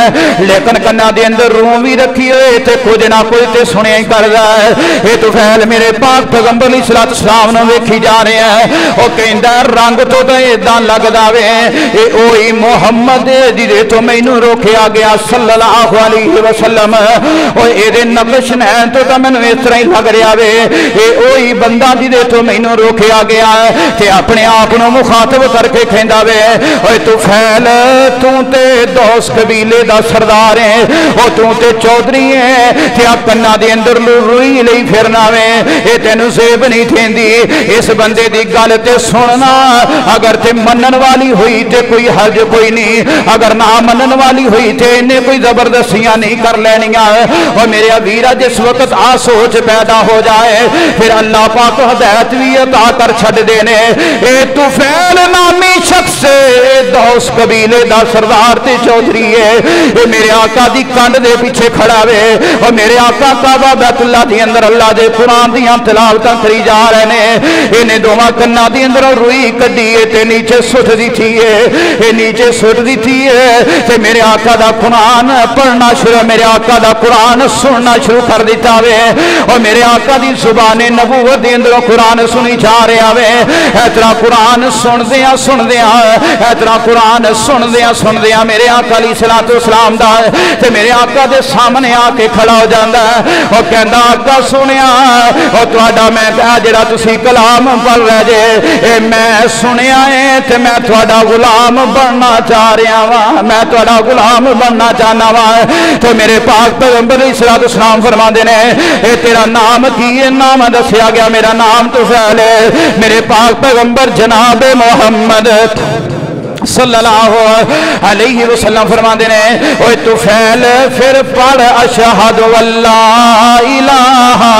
लेकिन कन्ना दे अंदर रूह भी रखी होए ते कुछ ना कुछ ते सुनिया ही करदा है। ये तुफैल मेरे पाक पैगंबर अलैहिस्सलातु वस्सलाम नूं वेखी जा रहे हैं। ओ कहंदा रंग तो इदां लगदा वे ये ओही मुहम्मद जिहदे तो मैनूं रोकिया गया सल्लल्लाहु अलैहि वसल्लम। ओ इहदे नक्श नैन तो मैनूं इस तरह ही लग रहा वे ये ओही बंदा जिहदे तो मैनूं रोकिया गया ते अपने आप नूं मुखातब करके कहंदा वे ओए तुफैल तू ते दोस कबीले दा सरदार है, ओ तू ते चौधरी है ते आ कन्ना दे अंदर रूई लई फिरना वे, ये तेनू सेब नहीं थेंदी। इस बंदे दी गल ते सुनना, अगर ते मनन वाली हुई ते कोई हर्ज कोई नहीं, अगर ना मनन वाली हुई ते इन्हें कोई जबरदस्तियां नहीं कर लेनियां। और मेरे वीरा जिस वक्त आ सोच पैदा हो जाए फिर अल्लाह पाक हदायत भी अता कर छड़ देने। ए तुफैल नामी शख्स दौस कबीले दा सरदार ते चौधरी है, ये मेरे आका दी कंड दे पीछे खड़ा वे और मेरे आका काबा बैतुल्लाह दे अंदर अल्लाह दे कुरान दियां तिलावतां करी जा रहे ने। इन्हें दोवां कन्ना दे अंदर रूई कड्डी है ते नीचे सुट दित्ती है, ये नीचे सुट दित्ती है ते मेरे आका दा कुरान पढ़ना शुरू, मेरे आका दा कुरान सुनना शुरू कर दिता वे और मेरे आका दी जुबाने नबूवत दे अंदरों कुरान सुनी जा रहा वे। इतना कुरान सुनदियां सुनदियां, इतना कुरान सुनदियां मेरे आका अलैहिस्सलातु वस्सलाम दा ते मेरे आका दे सामने आके खड़ा हो जांदा और कहंदा आका सुनिया और तुहाडा मैं जिहड़ा तुसीं कलाम पढ़ रहे जे ए मैं सुनिया है ते मैं तुहाडा गुलाम बनना चाह रहा वां, मैं तुहाडा गुलाम बनना चाहना वां। तो मेरे पाक पैगंबर अलैहिस्सलातु वस्सलाम फरमांदे ने ए तेरा नाम की है? नाम दस्या गया मेरा नाम तुफैल है। मेरे पाक पैगंबर जनाबे मोहम्मद सल्लल्लाहु अलैहि वसल्लम फरमाते ने ओए तुफैल फिर पढ़ अशहदु अल्ला इलाहा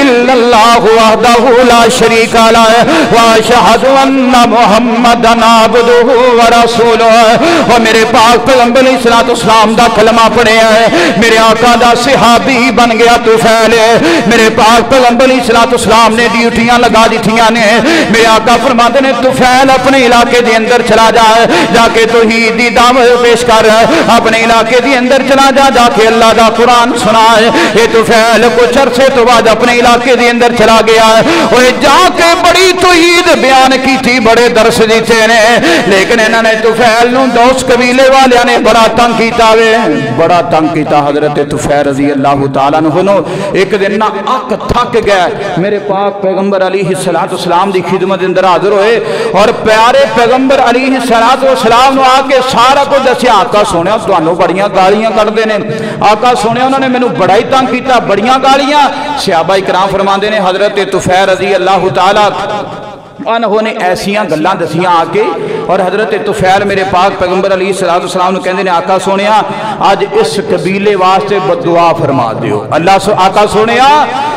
इल्लल्लाहु वहदहु ला शरीका लहु व अशहदु अन्ना मुहम्मदन अब्दुहु व रसूलुहु। और मेरे पाक पैगंबर अलैहिस्सलातु वस्सलाम दा कलमा पढ़िया है, मेरे आका दा सहाबी बन गया तुफैल। मेरे पाक पैगंबर अलैहिस्सलातु वस्सलाम ने ड्यूटियां लगा दित्तियां ने। मेरे आका फरमाते ने तुफैल अपने इलाके दे अंदर चला जा, जाके तौहीद दी दावत पेश कर, अपने इलाके दी अंदर चला जा, जाके अल्लाह दा कुरान सुना। ये तुफैल कुछ अरसे तो बाद अपने इलाके दे अंदर चला गया और जाके बड़ी तौहीद बयान की थी, बड़े दर्श दिते ने, लेकिन इन्होंने तुफैल नूं दौस कबीले वालियां ने बड़ा तंग कीता वे, बड़ा तंग कीता। हजरत तुफैल रज़ी अल्लाह तआला अन्हु एक दिन ना अक थक गया, मेरे पाक पैगंबर अलैहिस्सलातु वस्सलाम दी खिदमत अंदर हाजिर होए और प्यारे पैगंबर अलैहिस्सलातु सलातो सलाम आ के सारा कुछ दसिया। आका सोने तुहानू बड़ियां गालियां कढ़दे ने, आका सोने उन्होंने मैनू बड़ा ही तंग किया, बड़ियां गालियां। सहाबा इकराम फरमाते हैं हजरत तुफैल रज़ी अल्लाह तआला अन्हु ने ऐसियां गल्लां दसियां आके, और हजरत तुफैल मेरे पाक पैगंबर अलैहिस्सलाम कहते हैं आका सोने अज इस कबीले वास्ते बददुआ फरमा दियो। अल्लाह आका सोने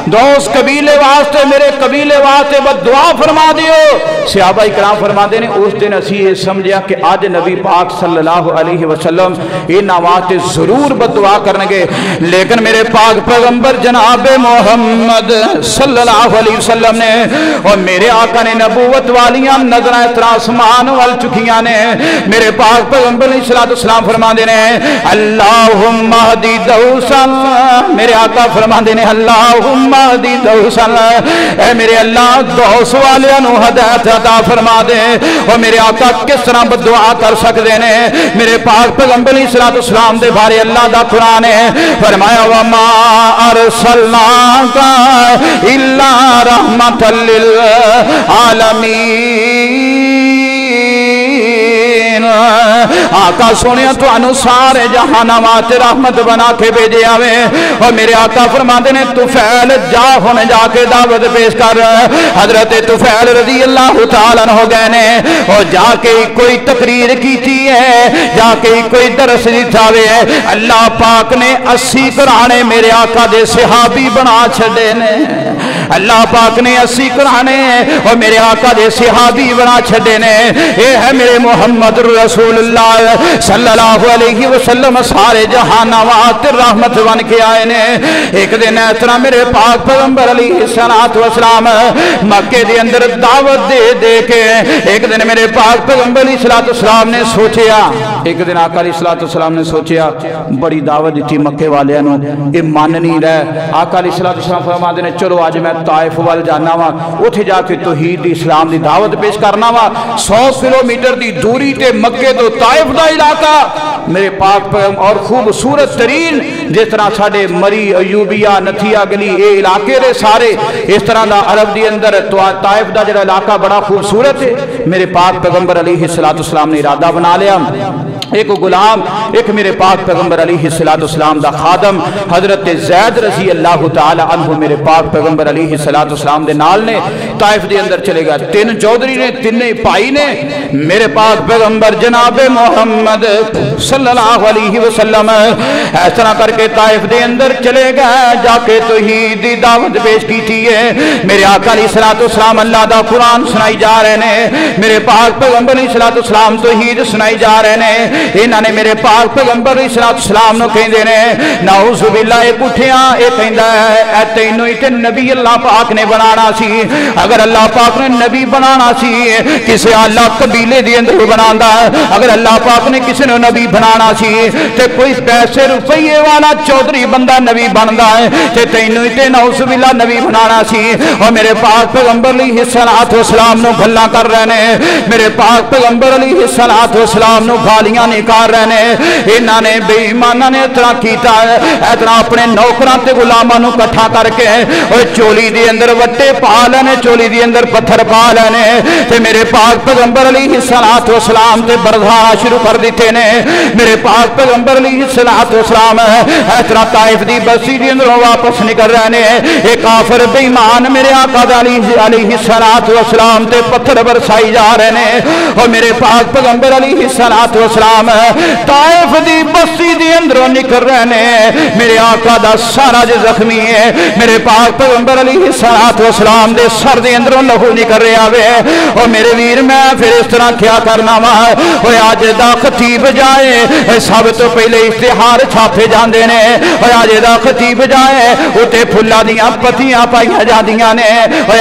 दो उस कबीले वास्ते, मेरे कबीले वास्ते बददुआ फरमा दियो। सहाबा इकराम फरमाते हैं उस दिन असी ये समझिया कि अज नबी पाक सल्लल्लाहु अलैहि वसल्लम इन्हां वास्ते जरूर बददुआ करनगे, लेकिन मेरे पाक पैगंबर जनाब मोहम्मद सल्लल्लाहु अलैहि वसल्लम ने और मेरे आका ने नबूवत वालियां नजरां इतना आसमान वाल चुकियां ने। मेरे पाक पैगंबर अलैहिस्सलाम फरमाते ने अल्लाहुम्मा हदी दौसन, मेरे आका फरमाते ने अल्लाहुम्मा हदी दौसन, ऐ मेरे अल्लाह दौस वालियां नूं हिदायत अता फरमा दे। और मेरे आका किस तरह बददुआ कर सकते ने? मेरे पाक पैगंबर अलैहिस्सलाम दे बारे अल्लाह दा कुरान है फरमाया वमा अरसलनाका इल्ला रहमतल लिल आका सोने तुहानू सारे जहाना वास्ते रहमत बना के भेजे आवे। और मेरे आका फरमाते ने तुफैल जा हुण जाके दावत पेश कर। हजरत तुफैल रज़ी अल्लाह तआला हो गए ने और जाके कोई तकरीर की है, जाके कोई दरस दिता वे। अल्लाह पाक ने 80 घराने मेरे आका दे सहाबी बना छड़े ने। अल्लाह पाक ने 80 घराने और मेरे आका दे सहाबी बना छड़े ने। ये है मेरे मोहम्मद रसूलुल्लाह सल्लल्लाहु अलैहि वसल्लम सारे जहाना वास्ते रहमत बन के आए ने। एक दिन इस तरह मेरे पाक पैगंबर अलैहिस्सलातु वस्सलाम मक्के दे अंदर दावत दे दे के एक दिन मेरे पाक पैगंबर अलैहिस्सलातु वस्सलाम ने सोचा, एक दिन आका अलैहिस्सलातु वस्सलाम ने सोचा बड़ी दावत दी मक्के वालियां नूं, ये मन नहीं रहा। आका अलैहिस्सलातु वस्सलाम फरमाते ने चलो अज मैं ताइफ वाल जाना वा, उत्थे जाके तौहीद इस्लाम दी दावत पेश करना वा। 100 किलोमीटर की दूरी ते मक्के तो ताइफ दा इलाका मेरे पाक और खूबसूरत तरीन, जिस तरह साडे मरी अयूबिया नथिया गली ये इलाके दे सारे इस तरह का अरब के अंदर ताइफ का जो इलाका बड़ा खूबसूरत है। मेरे पाक पैगंबर अलैहिस्सलातु वस्सलाम ने इरादा बना लिया, एक गुलाम एक मेरे पाक पैगंबर अलैहिस्सलातु वस्सलाम दा खादम हजरत ज़ैद रज़ी अल्लाह तआला अन्हु मेरे पाक पैगंबर अलैहिस्सलातु वस्सलाम दे नाल ने ताइफ दे अंदर चले गए। 3 चौधरी ने, तीने भाई ने मेरे पाक पैगंबर जनाब मोहम्मद सल्लल्लाहु अलैहि वसल्लम इस तरह करके ताइफ दे अंदर चले गए, जाके तौहीद दी दावत पेश की है। मेरे आका अलैहिस्सलातु वस्सलाम अल्लाह दा कुरान सुनाई जा रहे ने, मेरे पाक पैगंबर अलैहिस्सलातु वस्सलाम तौहीद सुनाई जा रहे ने। इन्होंने मेरे पाक पैगंबर अलैहिस्सलाम नु कहंदे ने नाउज़ु बिल्लाह उठिया ये कहंदा है तैनू ही ते नबी अल्लाह पाक ने बनाना सी। अगर अल्लाह पाक ने नबी बनाना सी किसी आला कबीले दे अंदर बनांदा, अगर अल्लाह पाक ने किसी ने नबी बनाना सी ते कोई पैसे रुपये वाला चौधरी बंदा नबी बनदा है ते तैनू ही ते नाउज़ु बिल्लाह नबी बनाना सी। और मेरे पाक पैगंबर अलैहिस्सलातु वस्सलाम नु गल्लां कर रहे ने, मेरे पाक पैगंबर अलैहिस्सलातु वस्सलाम नु गालियां निकाल रहे ने। इन्हां ने बेईमानां ने इतना कीता है, इतना अपने नौकरां ते गुलामां नूं इकट्ठा करके और चोली दे अंदर वट्टे पा लेने, चोली दे अंदर पत्थर पा लेने ते मेरे पाक पैगंबर अलैहिस्सलातु वस्सलाम ते बरदाना शुरू कर दिते ने। मेरे पाक पैगंबर अलैहिस्सलातु वस्सलाम इतना ताइफ दी बस्ती दे अंदरों वापस निकल रहे ने। एक काफिर बेईमान मेरे आका अलैहिस्सलातु वस्सलाम ते पत्थर बरसाई जा रहे ने। और मेरे पाक पैगंबर अलैहिस्सलातु वस्सलाम ताइफ दी बस्ती दे अंदरों निकल रहे ने। मेरे आका दा सारा जो जख्मी है, मेरे पाक पैगंबर अलैहिस्सलातु वस्सलाम दे सर दे अंदरों लहू निकल रहा वे। और मेरे वीर मैं फिर इस तरह क्या करना वा, अज दा खतीब जाए सब तो पहले इश्तिहार छापे जाते ने। अज दा खतीब जाए उत्ते फुल्लां दियां पत्तियां पाईयां जांदियां ने।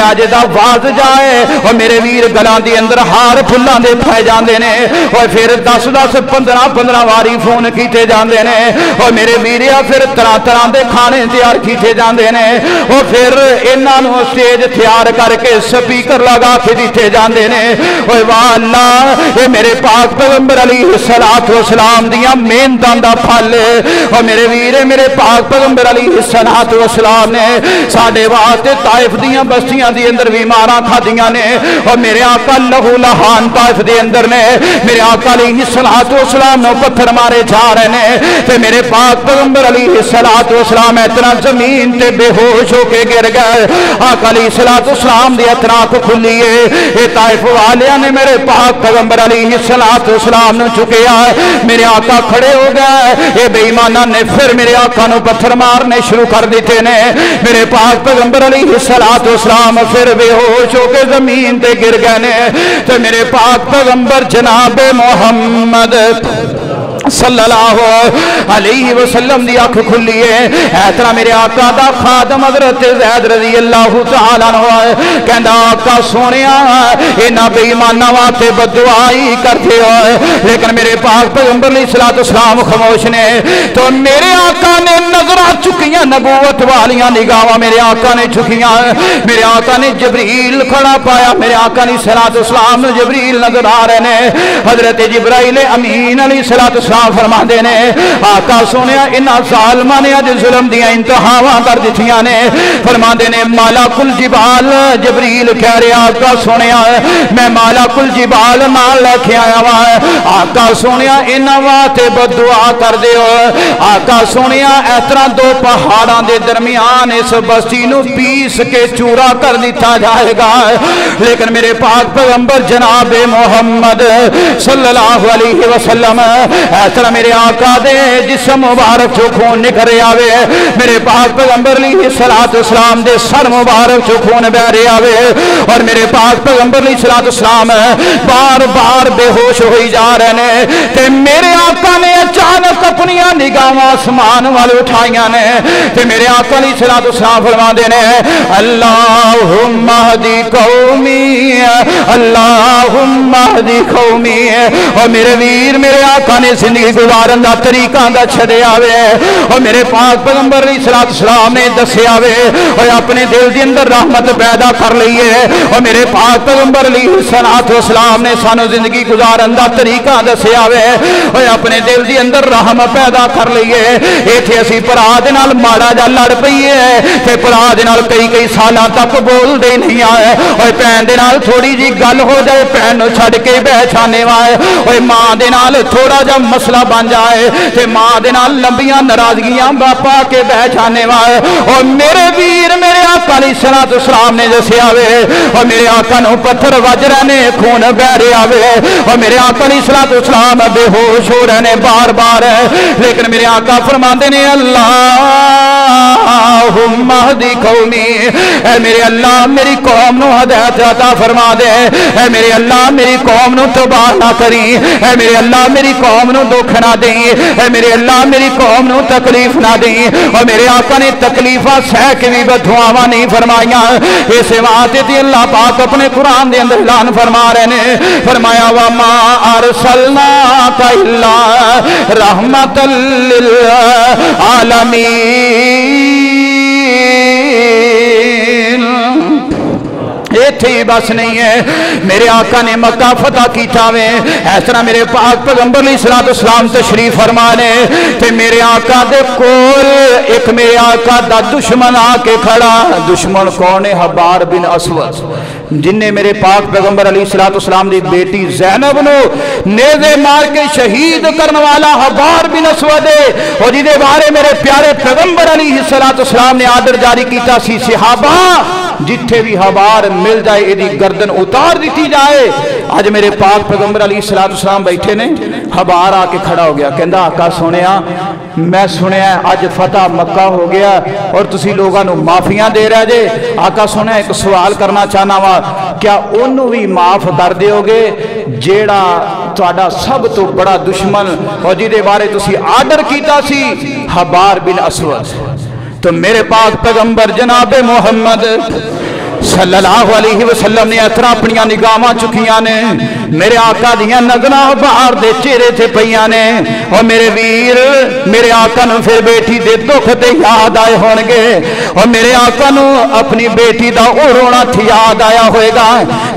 अज दा वाज जाए और मेरे वीर गलां दे अंदर हार फुल्लां दे पाए जाते ने। और फिर 10-10 15 वारी फोन कीते जाते हैं और मेरे वीरिया फिर तरह तरह के खाने तैयार किए जाते हैं और फिर इन्हों स्टेज तैयार करके स्पीकर लगा के दिते जाते हैं। और वाह अल्लाह, ये मेरे पाक पैगंबर अलैहिस्सलातु वस्सलाम दियां मेहनतां दा फल और मेरे वीर मेरे पाक पैगंबर अलैहिस्सलातु वस्सलाम ने साडे वास्ते ताइफ दियां बस्तियां दी अंदर भी मारां खादियां ने और मेरे आका लहू लहान ताइफ दे अंदर ने मेरे आका अलैहिस्सलातु वस्सलाम ने पत्थर मारे जा रहे ने ते मेरे पाक पैगंबर अलैहिस्सलातु वस्सलाम इतना जमीन ते बेहोश होके गिर गए। आका अलैहिस्सलातु वस्सलाम दी अतराक खुली है, ये ताइफ वालियां ने मेरे पाक पैगंबर अलैहिस्सलातु वस्सलाम ने चुकिया, मेरे आका खड़े हो गए। ये बेईमाना ने फिर मेरे आका नु पत्थर मारने शुरू कर दिते ने। मेरे पाक पैगंबर अलैहिस्सलातु वस्सलाम फिर बेहोश होके जमीन ते गिर गए ने ते मेरे पाक पैगंबर जनाबे मोहम्मद सल्लल्लाहु अलैहि वसल्लम दी अख खुली है। ऐतरा मेरे आका दा खादम हज़रत ज़ैद रज़ी अल्लाह तआला अन्हु कहंदा आका सोनिया इन्हां बेईमानां वास्ते बददुआई करदे हो, लेकिन मेरे पाक पैगंबर अलैहिस्सलातु वस्सलाम खामोश ने। तो मेरे आका ने नजरां चुकियां, नबूवत वालियां निगाहां मेरे आका ने चुकियां। मेरे आका ने जबरील खड़ा पाया, मेरे आका अलैहिस्सलातु वस्सलाम जबरील नजर आ रहे ने। हज़रत जिब्राइल अमीन अलैहिस्सलातु फरमाते ने आका सोने इन्हां जालिमां ने अज जुल्म दियां इंतहावां कर दित्तियां ने। फरमाते ने मालाकुल जिबाल जबरील कह रहे आका सोने मैं मालाकुल जिबाल नाल लेके आया वा। आका सोने इन्हां वास्ते बददुआ कर दिओ। आका सोने इस तरह दो पहाड़ां दे दरमियान इस बस्ती नूं पीस के चूरा कर दिता जाएगा, लेकिन मेरे पाक पैगंबर जनाबे मोहम्मद सल्लल्लाहु अलैहि वसल्लम तरह मेरे आका दे जिस्म मुबारक चो खून निकल आवे, मेरे पाक पैगंबर अलैहिस्सलातु वस्सलाम दे सर मुबारक चो खून बह रहा आवे और मेरे पाक पैगंबर अलैहिस्सलातु वस्सलाम बार बार बेहोश होई जा रहे ने। ते मेरे आका ने अचानक अपनी निगाहां आसमान वाल उठाइयां ने ते मेरे आका अलैहिस्सलातु वस्सलाम फरमांदे ने अल्लाहुम्मा हदी कौमी अल्लाहुम्मा हदी कौमी। और मेरे वीर मेरे आका ने जिंदगी गुजारन का तरीका दा छड़िया वे और मेरे पाक पैगंबर अलैहिस्सलातु वस्सलाम ने दसिया वे और अपने दिल के अंदर रहमत पैदा कर ली है। और मेरे पाक पैगंबर अलैहिस्सलातु वस्सलाम ने सानू जिंदगी गुजारन का तरीका दसिया वे और अपने दिल के अंदर रहमत पैदा कर ली है। इत्थे असीं भरा दे नाल माड़ा जा लड़ पईए ते भरा दे नाल कई कई सालां तक बोलदे नहीं आए और भैन दे नाल थोड़ी जी गल हो जाए भैन नूं छड्ड के बह जाने वाए और मां दे नाल थोड़ा जा मसला बन जाए ते मां दे नाल लंबियां नाराजगियां बापा के बह जाने वाले। और मेरे वीर मेरे आका अलैहिस्सलातु वस्सलाम ने दसिया वे और मेरे आका नूं पत्थर वज रहे ने खून बह रहा वे और मेरे आका अलैहिस्सलातु वस्सलाम बेहोश हो रहे ने बार बार, लेकिन मेरे आका फरमाते ने अल्लाहुम्मा हदी कौमी, मेरे अल्लाह मेरी कौम नूं हिदायत अता फरमा दे, मेरे अल्लाह मेरी कौम नूं तबाह ना करी, मेरे अल्लाह मेरी कौम नूं दुख ना दें, मेरे अल्लाह मेरी कौम नूं तकलीफ ना दें। और मेरे आका ने तकलीफा सह के भी बददुआवां नहीं फरमाइया। इस वास्ते ते अल्लाह पाक अपने कुरान दे अंदर ऐलान फरमा रहे ने, फरमाया वा मा अरसलनाका इल्ला रहमतल लिल आलमीन। इत्थे ही बस नहीं है, मेरे आका ने मक्का फतह कीता वे। इस तरह मेरे पाक पैगंबर अलैहिस्सलातु वस्सलाम तशरीफ फरमा ने ते मेरे आका दे कोल एक मेरे आका दा दुश्मन आके खड़ा। दुश्मन कौन है? हब्बार बिन असवद, जिन्हें मेरे पाक पैगंबर अलैहिस्सलातु वस्सलाम दी बेटी ज़ैनब नो नेज़े मार के शहीद करने वाला हब्बार बिन असवद है और जिहदे बारे मेरे प्यारे पैगंबर अलैहिस्सलातु वस्सलाम ने आर्डर जारी कीता सी सहाबा जिथे भी हबार मिल जाए इहदी गर्दन उतार दी जाए। अज मेरे पाक पैगंबर अलैहिस्सलातु वस्सलाम बैठे ने, हबार आके खड़ा हो गया, कहंदा आका सुनिया मैं सुनिया अज फतह मक्का हो गया और तुसी लोगों को माफियां दे रहे जे। आका सुनिया एक सवाल करना चाहना वा, क्या उन्होंने भी माफ कर दोगे जेड़ा तुहाडा सब तो बड़ा दुश्मन और जिहदे बारे तुसी आर्डर कीता सी हबार बिन असवद? तो मेरे पाक पैगंबर जनाबे मोहम्मद सल्लल्लाहु अलैहि वसल्लम ने इतना अपनी निगाहां चुकियां ने मेरे आका दियां नज़रां बाहर दे चेहरे ते पईयां ने और मेरे वीर मेरे आका नूं फिर बेटी दे दुख ते याद आए होणगे और मेरे आका नूं अपनी बेटी दा ओ रोना याद आया होएगा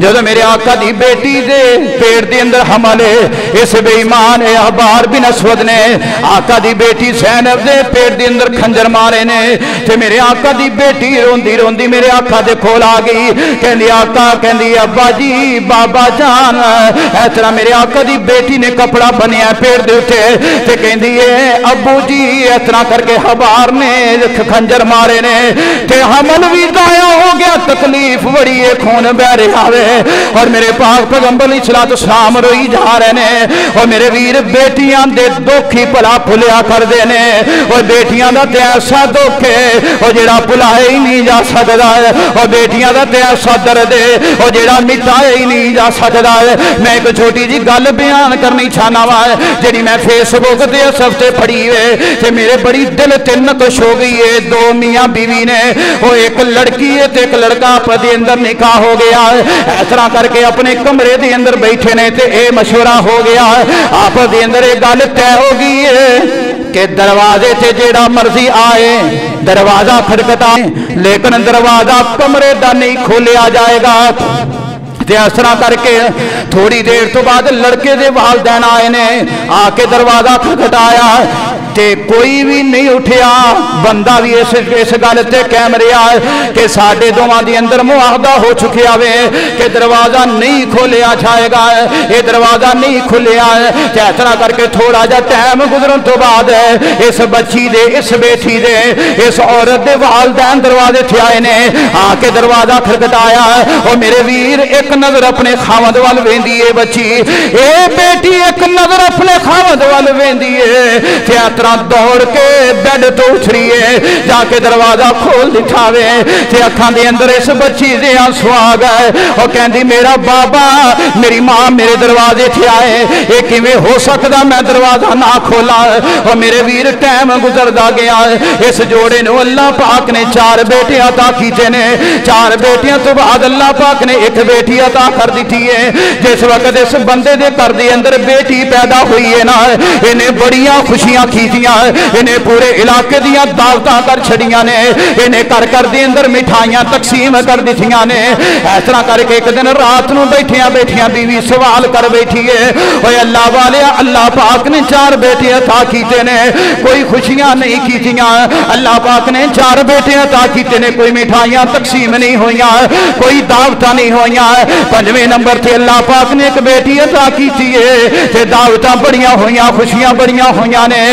जदों मेरे आका दी बेटी दे पेट दे अंदर हमल है। इस बेईमान अहबार बिन असवद ने आका दी बेटी ज़ैनब दे पेट दे अंदर खंजर मारे ने ते मेरे आका दी बेटी रोंदी रोंदी मेरे आका दे कोल आ गई कहंदी आका कहंदी अब्बा जी बाबा जान इस तरह मेरे आका दी बेटी ने कपड़ा बनिया पेट दे उत्ते ते कहंदी है अब्बू जी इस तरह करके हबार ने खंजर मारे ने ते हमल भी दाया हो गया तकलीफ बड़ी है खून बह रहा है और मेरे पाक पैगंबर अलैहिस्सलाम रोई जा रहे ने और मेरे वीर बेटियां दे दुख ही भला भुलिया करदे ने और बेटियां दा ते ऐसा दुख है और जेड़ा भुलाया ही नहीं जा सकदा है और बेटियां दा ते ऐसा दर्द है और जेड़ा मिटाया ही नहीं जा सकदा है। मैं एक छोटी जी गल बयान करनी चाहना वा जी मैं फेसबुक ते इस हफ्ते पढ़ी है ते मेरे बड़ी दिल ते नकश हो गई है। दो मियाँ बीवी ने वो एक लड़की है ते एक लड़का आपस दे अंदर निकाह हो गया इस तरह करके अपने कमरे दे अंदर बैठे ने ते ये मशवरा हो गया आपस दे अंदर एक गल तय हो गई है कि दरवाजे से जेड़ा मर्जी आए दरवाजा खड़खड़ाए लेकिन दरवाजा कमरे का नहीं खोलिया जाएगा। इस तरह करके थोड़ी देर तो बाद लड़के दे वालिदैन आए ने आके दरवाजा खटखटाया ते कोई भी नहीं उठिया बंदा भी इस गल ते कायम रहा कि साडे दोवां दे अंदर मुआहदा हो चुकिया वे कि दरवाजा नहीं खोलिया जाएगा ये दरवाजा नहीं खुलिया ते इस तरह करके थोड़ा जा टाइम गुजरन तो बाद इस बच्ची दे इस बेटी दे इस औरत दे वालिदैन दरवाजे थे आए ने आके दरवाजा खटखटाया और मेरे वीर एक नजर अपने खावंद वाल वेंदी है बच्ची ए बेटी एक नजर अपने खावंद वाल वेंदी है ते दौड़ के बेड तो उठ रही है जाके दरवाजा खोल दिखावे ते अखां दे अंदर इस बच्ची दे आंसू आ गए और कहंदी मेरा बाबा मेरी मां मेरे दरवाजे थे आए ये किवें हो सकदा मैं दरवाजा ना खोला और मेरे वीर टाइम गुजरदा गया इस जोड़े नूं अल्लाह पाक ने 4 बेटे अता कीते ने 4 बेटियां तो बाद अल्लाह पाक ने एक बेटी अता कर दी है। जिस वक्त इस बंदे दे घर दे अंदर बेटी पैदा हुई है ना इन्हें बड़ियां खुशियां कीतियां इन्हें पूरे इलाके दियां दावतां कर छड़ियां ने इन्हें घर घर दे अंदर मिठाइयां तकसीम कर दित्तियां ने। इस तरह करके एक दिन रात नूं बैठियां बैठियां बीवी सवाल कर बैठी है ओए अल्लाह वाले अल्लाह पाक ने 4 बेटे अता कीते ने कोई खुशियां नहीं कीतियां अल्लाह पाक ने 4 बेटे अता कीते ने कोई मिठाइयां तकसीम नहीं होइयां कोई दावतां नहीं होइयां 5वें नंबर ते अल्लाह पाक ने एक बेटी अता कीती है ते दावतां बड़ियां होइयां खुशियां बड़ियां होइयां ने।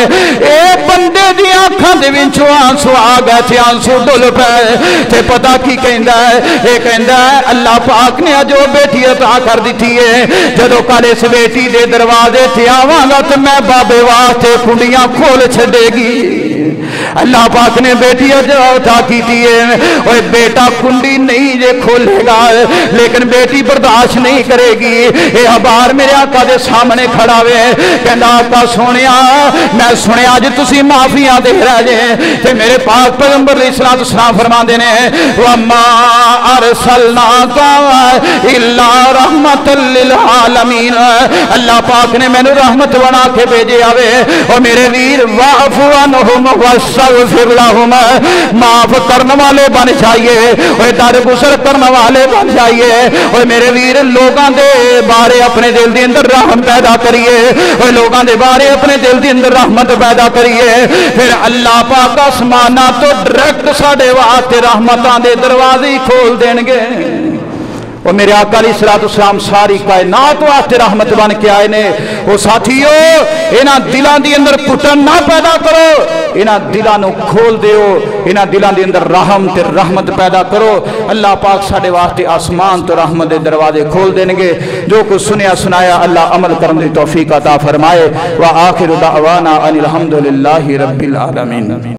बंदे दी आंखां दे विचों आंसू आ गए थे आंसू डुल पे ते पता की कहंदा है ये कहंदा है अल्लाह पाक ने जो बेटी अता कर दी है जदों कल इस बेटी दे दरवाजे ते आवांगा ते मैं बाबे वास्ते कुंडियां खोल छड़ेगी। अल्लाह पाक ने बेटी अता की है और बेटा कुंडी नहीं जे खोलेगा लेकिन बेटी बर्दाश्त नहीं करेगी। ये अबार मेरे आका दे सामने खड़ा वे कहंदा आका सोनिया मैं सुनिया अज तुसी माफिया दे रहे जे ते मेरे पाक पैगंबर अलैहिस्सलाम फरमांदे ने वमा अरसलनाका इल्ला रहमतल लिल आलमीन अल्लाह पाक ने मैनू रहमत बना के भेजे आवे और मेरे वीर वाफु अनहुम वस्तगफिर लहुम माफ करने वाले बन जाइए और दरगुजर करने वाले बन जाइए और मेरे वीर लोगों के बारे अपने दिल के अंदर रहम पैदा करिए और लोगों के बारे अपने दिल के अंदर रहमत पैदा करिए फिर अल्लाह पाक आसमाना तो डायरेक्ट साडे वास्ते रहमतां दे दरवाजे ही खोल देंगे। और मेरे आका अलैहिस्सलाम सारी कायनात वास्ते रहमत बन के आए ने। वो साथियों इन्हां दिलां दे अंदर घुटन ना पैदा करो इन्हां दिलां नूं खोल दिओ इन्हां दिलां दे अंदर रहम ते रहमत पैदा करो। अल्लाह पाक साडे वास्ते आसमान तो रहमत दे दरवाजे खोल देंगे। जो कुछ सुनिया सुनाया अल्लाह अमल करने की तौफीक अता फरमाए। व आखिरु दावाना अनिल हम्दुलिल्लाहि रब्बिल आलमीन।